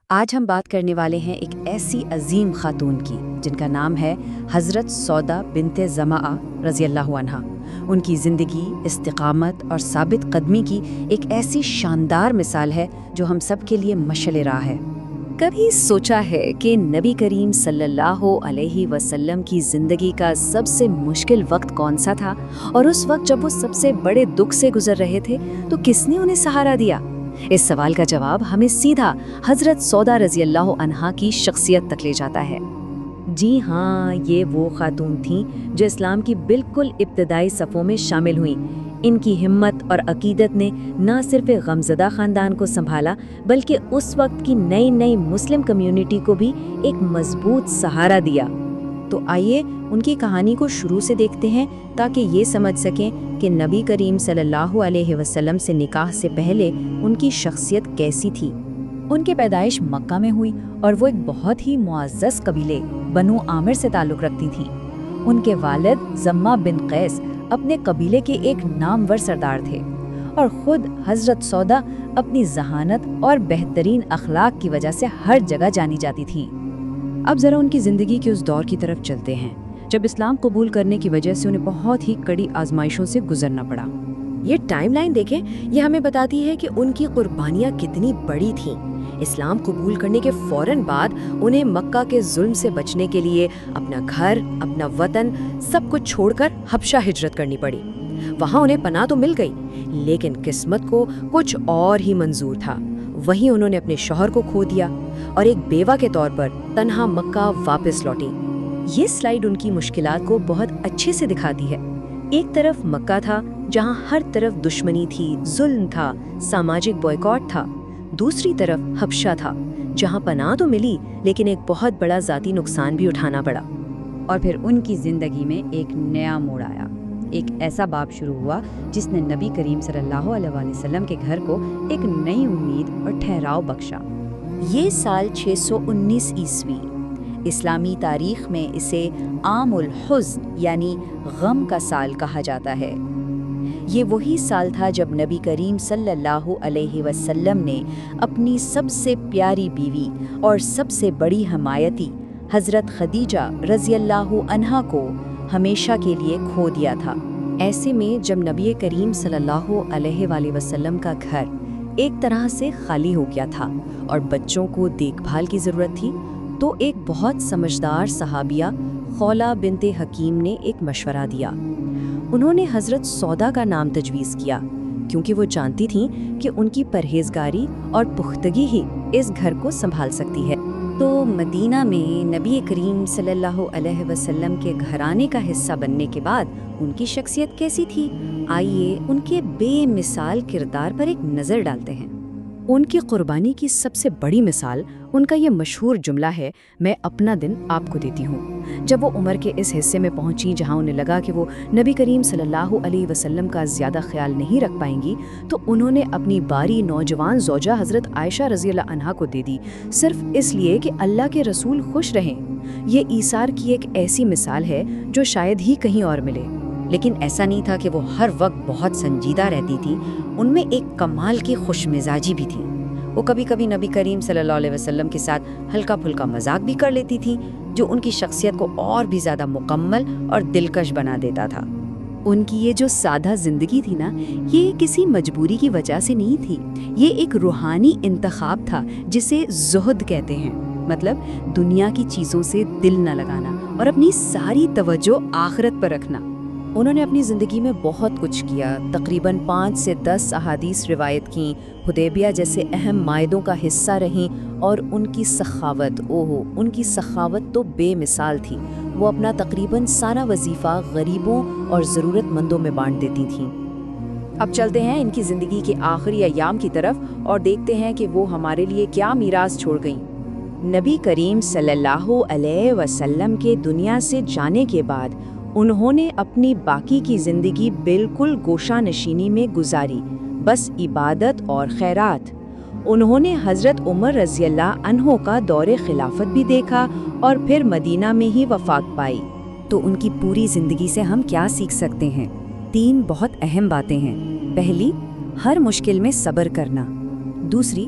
آج ہم بات کرنے والے ہیں ایک ایسی عظیم خاتون کی جن کا نام ہے حضرت سودا بنت زمعہ رضی اللہ عنہا۔ ان کی زندگی، استقامت اور ثابت قدمی کی ایک ایسی شاندار مثال ہے جو ہم سب کے لیے مشعل راہ ہے۔ کبھی سوچا ہے کہ نبی کریم صلی اللہ علیہ وسلم کی زندگی کا سب سے مشکل وقت کون سا تھا، اور اس وقت جب وہ سب سے بڑے دکھ سے گزر رہے تھے تو کس نے انہیں سہارا دیا؟ اس سوال کا جواب ہمیں سیدھا حضرت سودا رضی اللہ عنہا کی شخصیت تک لے جاتا ہے۔ جی ہاں، یہ وہ خاتون تھیں جو اسلام کی بالکل ابتدائی صفوں میں شامل ہوئیں۔ ان کی ہمت اور عقیدت نے نہ صرف غمزدہ خاندان کو سنبھالا بلکہ اس وقت کی نئی مسلم کمیونٹی کو بھی ایک مضبوط سہارا دیا۔ تو آئیے ان کی کہانی کو شروع سے دیکھتے ہیں تاکہ یہ سمجھ سکیں کہ نبی کریم صلی اللہ علیہ وسلم سے نکاح سے پہلے ان کی شخصیت کیسی تھی۔ ان کی پیدائش مکہ میں ہوئی اور وہ ایک بہت ہی معزز قبیلے بنو عامر سے تعلق رکھتی تھیں۔ ان کے والد زمعہ بن قیس اپنے قبیلے کے ایک نامور سردار تھے، اور خود حضرت سودا اپنی ذہانت اور بہترین اخلاق کی وجہ سے ہر جگہ جانی جاتی تھیں۔ اب ذرا ان کی زندگی کے اس دور کی طرف چلتے ہیں جب اسلام قبول کرنے کی وجہ سے انہیں بہت ہی کڑی آزمائشوں سے گزرنا پڑا۔ یہ ٹائم لائن دیکھیں، یہ ہمیں بتاتی ہے کہ ان کی قربانیاں کتنی بڑی تھیں۔ اسلام قبول کرنے کے فوراً بعد انہیں مکہ کے ظلم سے بچنے کے لیے اپنا گھر، اپنا وطن، سب کچھ چھوڑ کر حبشہ ہجرت کرنی پڑی۔ وہاں انہیں پناہ تو مل گئی، لیکن قسمت کو کچھ اور ہی منظور تھا۔ وہیں انہوں نے اپنے شوہر کو کھو دیا اور ایک بیوہ کے طور پر تنہا مکہ واپس لوٹی۔ یہ سلائیڈ ان کی مشکلات کو بہت اچھے سے دکھاتی ہے۔ ایک طرف مکہ تھا جہاں ہر طرف دشمنی تھی، ظلم تھا، سماجک بوائکاٹ تھا۔ دوسری طرف حبشہ تھا جہاں پناہ تو ملی لیکن ایک بہت بڑا ذاتی نقصان بھی اٹھانا پڑا۔ اور پھر ان کی زندگی میں ایک نیا موڑ آیا۔ ایک ایسا باب شروع ہوا جس نے نبی کریم صلی اللہ علیہ وسلم کے گھر کو ایک نئی امید اور ٹھہراؤ بخشا۔ یہ سال 619 عیسوی، اسلامی تاریخ میں اسے عام الحزن یعنی غم کا سال کہا جاتا ہے۔ یہ وہی سال تھا جب نبی کریم صلی اللہ علیہ وسلم نے اپنی سب سے پیاری بیوی اور سب سے بڑی حمایتی حضرت خدیجہ رضی اللہ عنہا کو ہمیشہ کے لیے کھو دیا تھا۔ ایسے میں جب نبی کریم صلی اللہ علیہ وآلہ وسلم کا گھر ایک طرح سے خالی ہو گیا تھا اور بچوں کو دیکھ بھال کی ضرورت تھی، تو ایک بہت سمجھدار صحابیہ خولہ بنت حکیم نے ایک مشورہ دیا۔ انہوں نے حضرت سودا کا نام تجویز کیا کیونکہ وہ جانتی تھیں کہ ان کی پرہیزگاری اور پختگی ہی اس گھر کو سنبھال سکتی ہے۔ تو مدینہ میں نبی کریم صلی اللہ علیہ وسلم کے گھرانے کا حصہ بننے کے بعد ان کی شخصیت کیسی تھی؟ آئیے ان کے بے مثال کردار پر ایک نظر ڈالتے ہیں۔ ان کی قربانی کی سب سے بڑی مثال ان کا یہ مشہور جملہ ہے، میں اپنا دن آپ کو دیتی ہوں۔ جب وہ عمر کے اس حصے میں پہنچی جہاں انہیں لگا کہ وہ نبی کریم صلی اللہ علیہ وسلم کا زیادہ خیال نہیں رکھ پائیں گی، تو انہوں نے اپنی باری نوجوان زوجہ حضرت عائشہ رضی اللہ عنہا کو دے دی، صرف اس لیے کہ اللہ کے رسول خوش رہیں۔ یہ ایثار کی ایک ایسی مثال ہے جو شاید ہی کہیں اور ملے۔ لیکن ایسا نہیں تھا کہ وہ ہر وقت بہت سنجیدہ رہتی تھی، ان میں ایک کمال کی خوش مزاجی بھی تھی۔ وہ کبھی کبھی نبی کریم صلی اللہ علیہ وسلم کے ساتھ ہلکا پھلکا مذاق بھی کر لیتی تھیں، جو ان کی شخصیت کو اور بھی زیادہ مکمل اور دلکش بنا دیتا تھا۔ ان کی یہ جو سادہ زندگی تھی نا، یہ کسی مجبوری کی وجہ سے نہیں تھی، یہ ایک روحانی انتخاب تھا جسے زہد کہتے ہیں، مطلب دنیا کی چیزوں سے دل نہ لگانا اور اپنی ساری توجہ آخرت پر رکھنا۔ انہوں نے اپنی زندگی میں بہت کچھ کیا، تقریباً 5 سے 10 احادیث روایت کیں، حدیبیہ جیسے اہم معاہدوں کا حصہ رہیں، اور ان کی سخاوت، ان کی سخاوت تو بے مثال تھی۔ وہ اپنا تقریباً سارا وظیفہ غریبوں اور ضرورت مندوں میں بانٹ دیتی تھیں۔ اب چلتے ہیں ان کی زندگی کے آخری ایام کی طرف اور دیکھتے ہیں کہ وہ ہمارے لیے کیا میراث چھوڑ گئیں۔ نبی کریم صلی اللہ علیہ وسلم کے دنیا سے جانے کے بعد انہوں نے اپنی باقی کی زندگی بالکل گوشہ نشینی میں گزاری، بس عبادت اور خیرات۔ انہوں نے حضرت عمر رضی اللہ عنہ کا دور خلافت بھی دیکھا اور پھر مدینہ میں ہی وفات پائی۔ تو ان کی پوری زندگی سے ہم کیا سیکھ سکتے ہیں؟ 3 بہت اہم باتیں ہیں۔ پہلی، ہر مشکل میں صبر کرنا۔ دوسری،